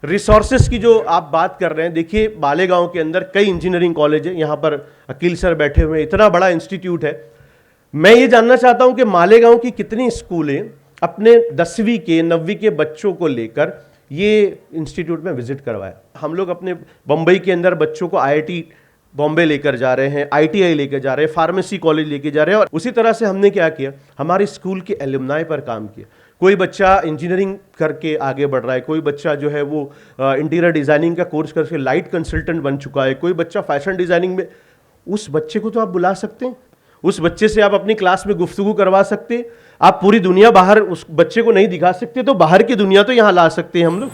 Resources की जो आप बात कर रहे हैं, देखिए मालेगांव के अंदर कई इंजीनियरिंग कॉलेज है, यहाँ पर अकील सर बैठे हुए हैं, इतना बड़ा इंस्टीट्यूट है। मैं ये जानना चाहता हूं कि मालेगांव की कितनी स्कूलें अपने 10वीं के 9वीं के बच्चों को लेकर ये इंस्टीट्यूट में विजिट करवाए। हम लोग अपने बम्बई के अंदर बच्चों को आईआईटी बॉम्बे लेकर जा रहे हैं, आईटीआई लेकर जा रहे हैं, फार्मेसी कॉलेज लेकर जा रहे हैं, और उसी तरह से हमने क्या किया, हमारे स्कूल के एलुमनाई पर काम किया। कोई बच्चा इंजीनियरिंग करके आगे बढ़ रहा है, कोई बच्चा जो है वो इंटीरियर डिजाइनिंग का कोर्स करके लाइट कंसल्टेंट बन चुका है, कोई बच्चा फैशन डिजाइनिंग में। उस बच्चे को तो आप बुला सकते हैं, उस बच्चे से आप अपनी क्लास में गुफ्तगू करवा सकते हैं। आप पूरी दुनिया बाहर उस बच्चे को नहीं दिखा सकते, तो बाहर की दुनिया तो यहां ला सकते हैं हम लोग।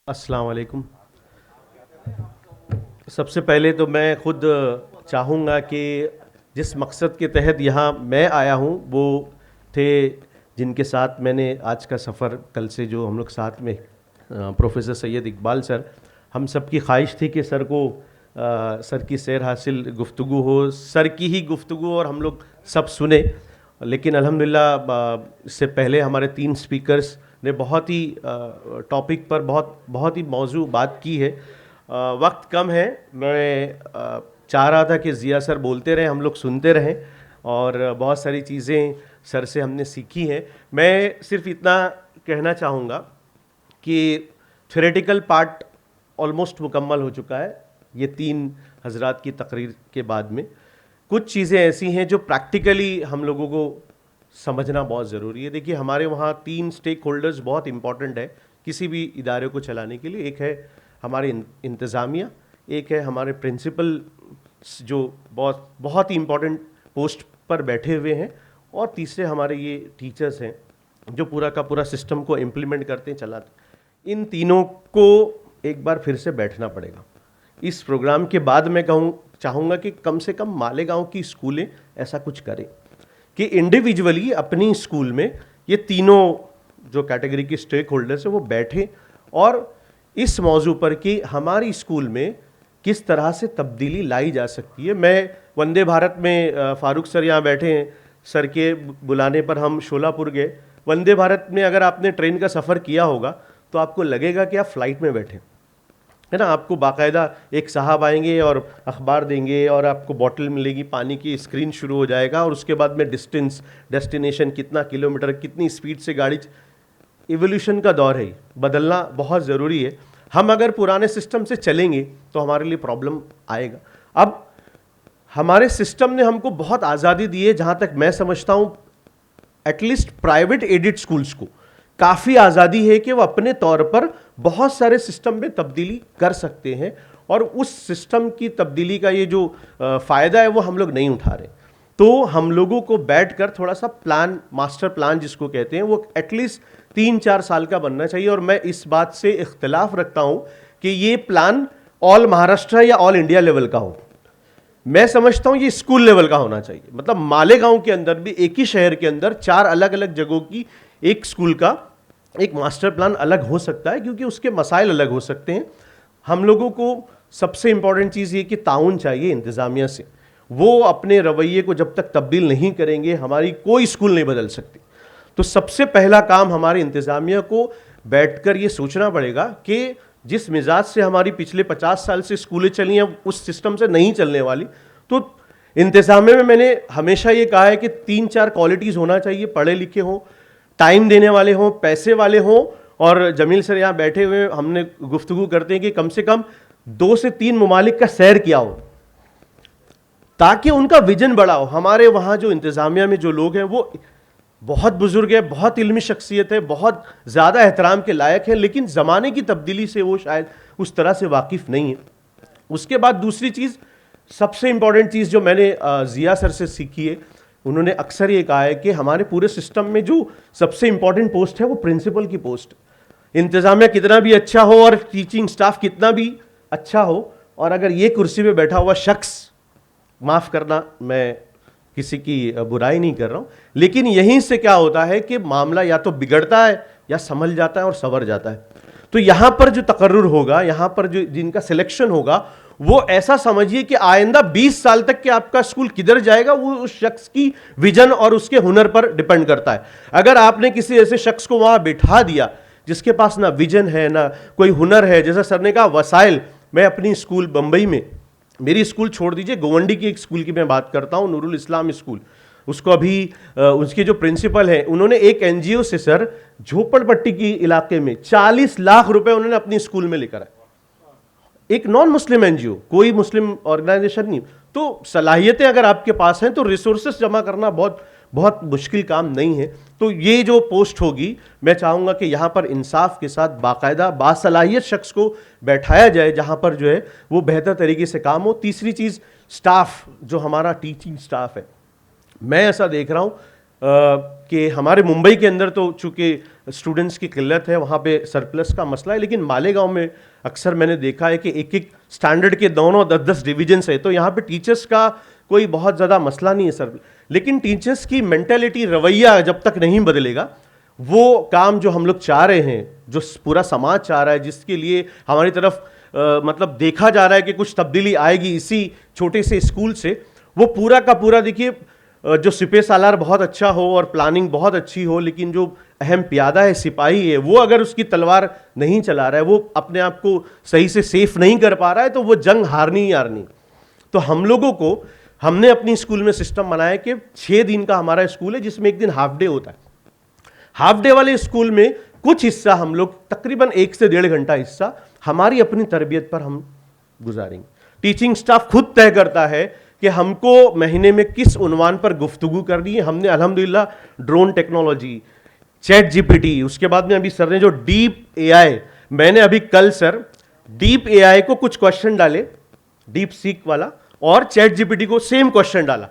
अस्सलाम वालेकुम। सबसे पहले तो मैं खुद चाहूँगा कि जिस मकसद के तहत यहाँ मैं आया हूँ वो थे जिनके साथ मैंने आज का सफ़र, कल से जो हम लोग साथ में प्रोफेसर सैयद इकबाल सर, हम सब की ख्वाहिश थी कि सर को सर की सैर हासिल गुफ्तगू हो, सर की ही गुफ्तगू और हम लोग सब सुने। लेकिन अल्हम्दुलिल्लाह इससे पहले हमारे 3 स्पीकर्स ने बहुत ही टॉपिक पर बहुत ही मौजू बात की है। वक्त कम है, मैं चाह रहा था कि ज़िया सर बोलते रहें, हम लोग सुनते रहें, और बहुत सारी चीज़ें सर से हमने सीखी हैं। मैं सिर्फ इतना कहना चाहूँगा कि थ्योरेटिकल पार्ट ऑलमोस्ट मुकम्मल हो चुका है। ये 3 हजरात की तकरीर के बाद में कुछ चीज़ें ऐसी हैं जो प्रैक्टिकली हम लोगों को समझना बहुत ज़रूरी है। देखिए हमारे वहाँ 3 स्टेक होल्डर्स बहुत इंपॉर्टेंट है किसी भी इदारे को चलाने के लिए। एक है हमारे इंतज़ामिया, एक है हमारे प्रिंसिपल जो बहुत ही इंपॉर्टेंट पोस्ट पर बैठे हुए हैं, और तीसरे हमारे ये टीचर्स हैं जो पूरा का पूरा सिस्टम को इम्प्लीमेंट करते हैं, चलाते। इन तीनों को एक बार फिर से बैठना पड़ेगा। इस प्रोग्राम के बाद मैं चाहूँगा कि कम से कम मालेगांव की स्कूलें ऐसा कुछ करें कि इंडिविजुअली अपनी स्कूल में ये तीनों जो कैटेगरी के स्टेक होल्डर्स हैं वो बैठें और इस मौजू पर कि हमारी स्कूल में किस तरह से तब्दीली लाई जा सकती है। मैं वंदे भारत में, फारूक सर यहाँ बैठे हैं, सर के बुलाने पर हम शोलापुर गए। वंदे भारत में अगर आपने ट्रेन का सफ़र किया होगा तो आपको लगेगा कि आप फ्लाइट में बैठे है ना। आपको बाकायदा एक साहब आएंगे और अखबार देंगे और आपको बॉटल मिलेगी पानी की, स्क्रीन शुरू हो जाएगा, और उसके बाद में डिस्टेंस, डेस्टिनेशन, कितना किलोमीटर, कितनी स्पीड से गाड़ी। इवोल्यूशन का दौर है, बदलना बहुत ज़रूरी है। हम अगर पुराने सिस्टम से चलेंगे तो हमारे लिए प्रॉब्लम आएगा। अब हमारे सिस्टम ने हमको बहुत आज़ादी दी है, जहाँ तक मैं समझता हूँ एटलीस्ट प्राइवेट एडेड स्कूल्स को काफ़ी आज़ादी है कि वो अपने तौर पर बहुत सारे सिस्टम में तब्दीली कर सकते हैं, और उस सिस्टम की तब्दीली का ये जो फ़ायदा है वो हम लोग नहीं उठा रहे। तो हम लोगों को बैठकर थोड़ा सा प्लान, मास्टर प्लान जिसको कहते हैं, वो एटलीस्ट 3-4 साल का बनना चाहिए। और मैं इस बात से इख्तिलाफ रखता हूँ कि ये प्लान ऑल महाराष्ट्र या ऑल इंडिया लेवल का हो। मैं समझता हूँ ये स्कूल लेवल का होना चाहिए। मतलब मालेगांव के अंदर भी, एक ही शहर के अंदर 4 अलग अलग जगहों की एक स्कूल का एक मास्टर प्लान अलग हो सकता है, क्योंकि उसके मसाइल अलग हो सकते हैं। हम लोगों को सबसे इंपॉर्टेंट चीज़ ये कि ताउन चाहिए इंतज़ामिया से। वो अपने रवैये को जब तक तब्दील नहीं करेंगे, हमारी कोई स्कूल नहीं बदल सकती। तो सबसे पहला काम हमारे इंतज़ामिया को बैठकर ये सोचना पड़ेगा कि जिस मिजाज से हमारी पिछले 50 साल से स्कूलें चली हैं, उस सिस्टम से नहीं चलने वाली। तो इंतज़ामिया में मैंने हमेशा ये कहा है कि 3-4 क्वालिटीज़ होना चाहिए, पढ़े लिखे हों, टाइम देने वाले हों, पैसे वाले हों, और जमील सर यहाँ बैठे हुए हमने गुफ्तगू करते हैं कि कम से कम 2 से 3 ममालिक का सैर किया हो, ताकि उनका विजन बड़ा हो। हमारे वहाँ जो इंतज़ामिया में जो लोग हैं वो बहुत बुजुर्ग है, बहुत इल्मी शख्सियत है, बहुत ज़्यादा एहतराम के लायक है, लेकिन ज़माने की तब्दीली से वो शायद उस तरह से वाकिफ़ नहीं है। उसके बाद दूसरी चीज़, सबसे इंपॉर्टेंट चीज़ जो मैंने ज़िया सर से सीखी है, उन्होंने अक्सर ये कहा है कि हमारे पूरे सिस्टम में जो सबसे इंपॉर्टेंट पोस्ट है वो प्रिंसिपल की पोस्ट। इंतज़ामिया कितना भी अच्छा हो और टीचिंग स्टाफ कितना भी अच्छा हो, और अगर ये कुर्सी पे बैठा हुआ शख्स, माफ़ करना मैं किसी की बुराई नहीं कर रहा हूँ, लेकिन यहीं से क्या होता है कि मामला या तो बिगड़ता है या संभल जाता है और संवर जाता है। तो यहां पर जो तकर्रुर होगा, यहां पर जो जिनका सिलेक्शन होगा, वो ऐसा समझिए कि आइंदा 20 साल तक के आपका स्कूल किधर जाएगा वो उस शख्स की विजन और उसके हुनर पर डिपेंड करता है। अगर आपने किसी ऐसे शख्स को वहां बिठा दिया जिसके पास ना विजन है ना कोई हुनर है, जैसा सर ने कहा वसाइल, मैं अपनी स्कूल बंबई में, मेरी स्कूल छोड़ दीजिए, गोवंडी की एक स्कूल की मैं बात करता हूं, नूरुल इस्लाम स्कूल, उसको अभी उसके जो प्रिंसिपल हैं उन्होंने एक एनजीओ से सर झोपड़पट्टी की इलाके में 40 लाख रुपए उन्होंने अपनी स्कूल में लेकर आए, एक नॉन मुस्लिम एनजीओ, कोई मुस्लिम ऑर्गेनाइजेशन नहीं। तो सलाहियतें अगर आपके पास हैं तो रिसोर्सेस जमा करना बहुत बहुत मुश्किल काम नहीं है। तो ये जो पोस्ट होगी, मैं चाहूँगा कि यहाँ पर इंसाफ के साथ बाकायदा बासलाहियत शख्स को बैठाया जाए जहाँ पर जो है वो बेहतर तरीके से काम हो। तीसरी चीज़, स्टाफ, जो हमारा टीचिंग स्टाफ है, मैं ऐसा देख रहा हूँ कि हमारे मुंबई के अंदर तो चूँकि स्टूडेंट्स की किल्लत है, वहाँ पे सरप्लस का मसला है, लेकिन मालेगांव में अक्सर मैंने देखा है कि एक एक स्टैंडर्ड के दोनों 10-10 डिवीजन्स है, तो यहाँ पे टीचर्स का कोई बहुत ज़्यादा मसला नहीं है सर। लेकिन टीचर्स की मेंटेलिटी, रवैया जब तक नहीं बदलेगा, वो काम जो हम लोग चाह रहे हैं, जो पूरा समाज चाह रहा है, जिसके लिए हमारी तरफ मतलब देखा जा रहा है कि कुछ तब्दीली आएगी इसी छोटे से स्कूल से, वो पूरा का पूरा देखिए, जो सिपह सालार बहुत अच्छा हो और प्लानिंग बहुत अच्छी हो, लेकिन जो अहम प्यादा है, सिपाही है, वो अगर उसकी तलवार नहीं चला रहा है, वो अपने आप को सही से सेफ नहीं कर पा रहा है, तो वो जंग हारनी ही हारनी। तो हम लोगों को, हमने अपनी स्कूल में सिस्टम बनाया कि 6 दिन का हमारा स्कूल है जिसमें एक दिन हाफ डे होता है। हाफ डे वाले स्कूल में कुछ हिस्सा हम लोग, तकरीबन 1 से 1.5 घंटा हिस्सा हमारी अपनी तरबियत पर हम गुजारेंगे। टीचिंग स्टाफ खुद तय करता है कि हमको महीने में किस उन्वान पर गुफ्तगू करनी है। हमने अल्हम्दुलिल्लाह ड्रोन टेक्नोलॉजी, चैट जीपीटी, उसके बाद में अभी सर ने जो डीप एआई, मैंने अभी कल सर डीप एआई को कुछ क्वेश्चन डाले, डीप सीक वाला, और चैट जीपीटी को सेम क्वेश्चन डाला,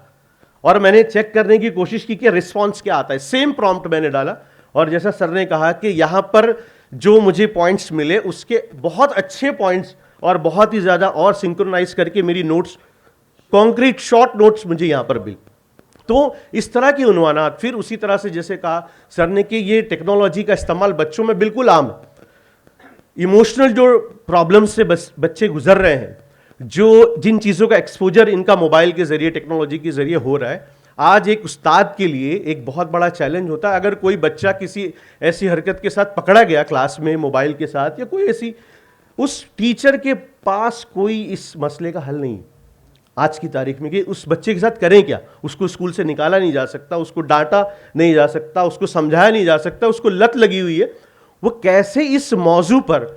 और मैंने चेक करने की कोशिश की कि रिस्पॉन्स क्या आता है। सेम प्रॉम्प्ट मैंने डाला, और जैसा सर ने कहा कि यहां पर जो मुझे पॉइंट्स मिले उसके बहुत अच्छे पॉइंट्स और बहुत ही ज्यादा और सिंक्रोनाइज करके मेरी नोट्स, कॉन्क्रीट शॉर्ट नोट्स मुझे यहां पर मिले। तो इस तरह की उन्वानात, फिर उसी तरह से जैसे कहा सर ने कि ये टेक्नोलॉजी का इस्तेमाल बच्चों में बिल्कुल आम है। इमोशनल जो प्रॉब्लम से बच्चे गुजर रहे हैं, जो जिन चीज़ों का एक्सपोजर इनका मोबाइल के जरिए, टेक्नोलॉजी के जरिए हो रहा है, आज एक उस्ताद के लिए एक बहुत बड़ा चैलेंज होता है। अगर कोई बच्चा किसी ऐसी हरकत के साथ पकड़ा गया क्लास में मोबाइल के साथ या कोई ऐसी, उस टीचर के पास कोई इस मसले का हल नहीं आज की तारीख में कि उस बच्चे के साथ करें क्या। उसको स्कूल से निकाला नहीं जा सकता, उसको डांटा नहीं जा सकता, उसको समझाया नहीं जा सकता, उसको लत लगी हुई है, वो कैसे इस मौजू पर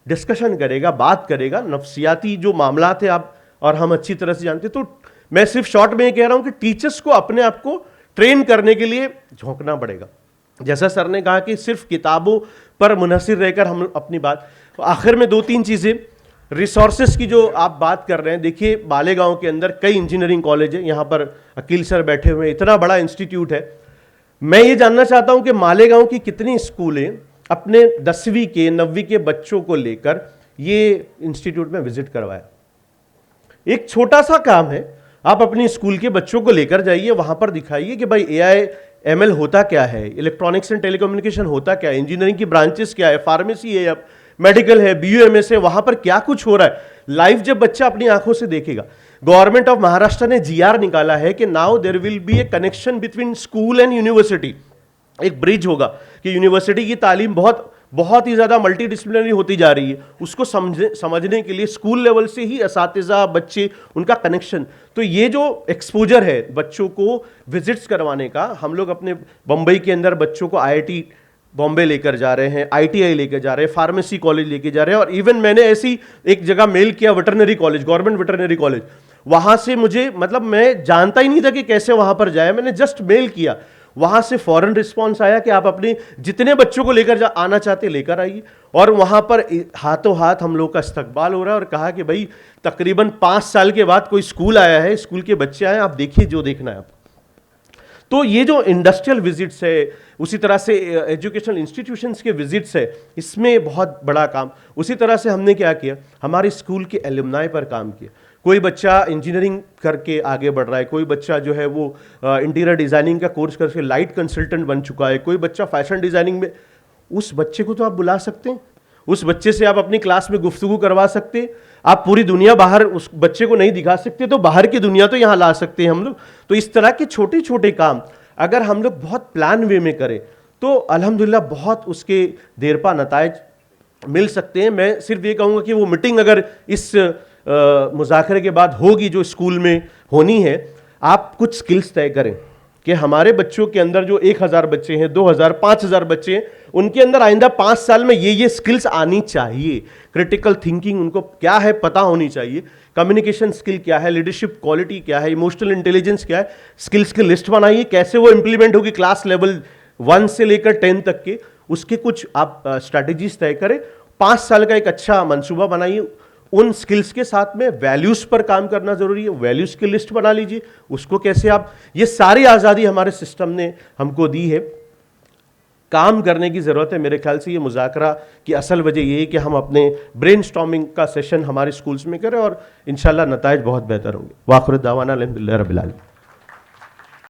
डिस्कशन करेगा, बात करेगा। नफ्सियाती जो मामला थे आप और हम अच्छी तरह से जानते। तो मैं सिर्फ शॉर्ट में ये कह रहा हूं कि टीचर्स को अपने आप को ट्रेन करने के लिए झोंकना पड़ेगा। जैसा सर ने कहा कि सिर्फ किताबों पर मुनहसिर रहकर हम अपनी बात, तो आखिर में 2-3 चीजें, रिसोर्सेस की जो आप बात कर रहे हैं, देखिए मालेगांव के अंदर कई इंजीनियरिंग कॉलेज है, यहाँ पर अकील सर बैठे हुए हैं, इतना बड़ा इंस्टीट्यूट है। मैं ये जानना चाहता हूं कि मालेगांव की कितनी स्कूलें अपने 10वीं के 9वीं के बच्चों को लेकर ये इंस्टीट्यूट में विजिट करवाया। एक छोटा सा काम है, आप अपनी स्कूल के बच्चों को लेकर जाइए, वहां पर दिखाइए कि भाई एआई एमएल होता क्या है, इलेक्ट्रॉनिक्स एंड टेलीकम्युनिकेशन होता क्या है, इंजीनियरिंग की ब्रांचेस क्या है, फार्मेसी है या मेडिकल है, बीयूएमएस है, वहां पर क्या कुछ हो रहा है लाइव जब बच्चा अपनी आंखों से देखेगा। गवर्नमेंट ऑफ महाराष्ट्र ने जीआर निकाला है कि now there will be a connection between school and university, एक ब्रिज होगा कि यूनिवर्सिटी की तालीम बहुत ही ज्यादा मल्टी डिसिप्लिनरी होती जा रही है, उसको समझने के लिए स्कूल लेवल से ही असातिज़ा, बच्चे, उनका कनेक्शन। तो ये जो एक्सपोजर है बच्चों को विजिट्स करवाने का, हम लोग अपने बम्बई के अंदर बच्चों को आईआईटी बॉम्बे लेकर जा रहे हैं, आईटीआई लेकर जा रहे हैं, फार्मेसी कॉलेज लेकर जा रहे हैं, और इवन मैंने ऐसी एक जगह मेल किया, veterinary college, government veterinary college, वहां से मुझे, मतलब मैं जानता ही नहीं था कि कैसे वहां पर जाए, मैंने जस्ट मेल किया, वहां से फौरन रिस्पांस आया कि आप अपने जितने बच्चों को लेकर आना चाहते लेकर आइए। और वहां पर हाथों हाथ हम लोग का इस्तकबाल हो रहा है, और कहा कि भाई तकरीबन 5 साल के बाद कोई स्कूल आया है, स्कूल के बच्चे आए, आप देखिए जो देखना है आपको। तो ये जो इंडस्ट्रियल विजिट्स है, उसी तरह से एजुकेशनल इंस्टीट्यूशंस के विजिट्स है, इसमें बहुत बड़ा काम। उसी तरह से हमने क्या किया, हमारे स्कूल के एलुमनाई पर काम किया। कोई बच्चा इंजीनियरिंग करके आगे बढ़ रहा है, कोई बच्चा जो है वो इंटीरियर डिज़ाइनिंग का कोर्स करके लाइट कंसल्टेंट बन चुका है, कोई बच्चा फैशन डिज़ाइनिंग में, उस बच्चे को तो आप बुला सकते हैं, उस बच्चे से आप अपनी क्लास में गुफ्तगू करवा सकते, आप पूरी दुनिया बाहर उस बच्चे को नहीं दिखा सकते, तो बाहर की दुनिया तो यहाँ ला सकते हैं हम लोग। तो इस तरह के छोटे छोटे काम अगर हम लोग बहुत प्लान वे में करें तो अल्हम्दुलिल्लाह बहुत उसके देरपा नतायज मिल सकते हैं। मैं सिर्फ ये कहूँगा कि वो मीटिंग अगर इस मुज़ाकरे के बाद होगी जो स्कूल में होनी है, आप कुछ स्किल्स तय करें कि हमारे बच्चों के अंदर जो 1000 बच्चे हैं, 2000, 5000 बच्चे हैं, उनके अंदर आइंदा 5 साल में ये स्किल्स आनी चाहिए। क्रिटिकल थिंकिंग उनको क्या है पता होनी चाहिए, कम्युनिकेशन स्किल क्या है, लीडरशिप क्वालिटी क्या है, इमोशनल इंटेलिजेंस क्या है। स्किल्स की लिस्ट बनाइए, कैसे वो इंप्लीमेंट होगी क्लास लेवल 1 से लेकर 10 तक के, उसके कुछ आप स्ट्रैटेजीज तय करें। 5 साल का एक अच्छा मंसूबा बनाइए। उन स्किल्स के साथ में वैल्यूज पर काम करना जरूरी है, वैल्यूज की लिस्ट बना लीजिए, उसको कैसे आप, ये सारी आज़ादी हमारे सिस्टम ने हमको दी है, काम करने की ज़रूरत है। मेरे ख्याल से ये मुज़ाकरा की असल वजह ये है कि हम अपने ब्रेनस्टॉर्मिंग का सेशन हमारे स्कूल्स में करें और इंशाल्लाह नताइज बहुत बेहतर होंगे। वाखिर दावाना अल्हम्दुलिल्लाह रब्बिल आलमीन।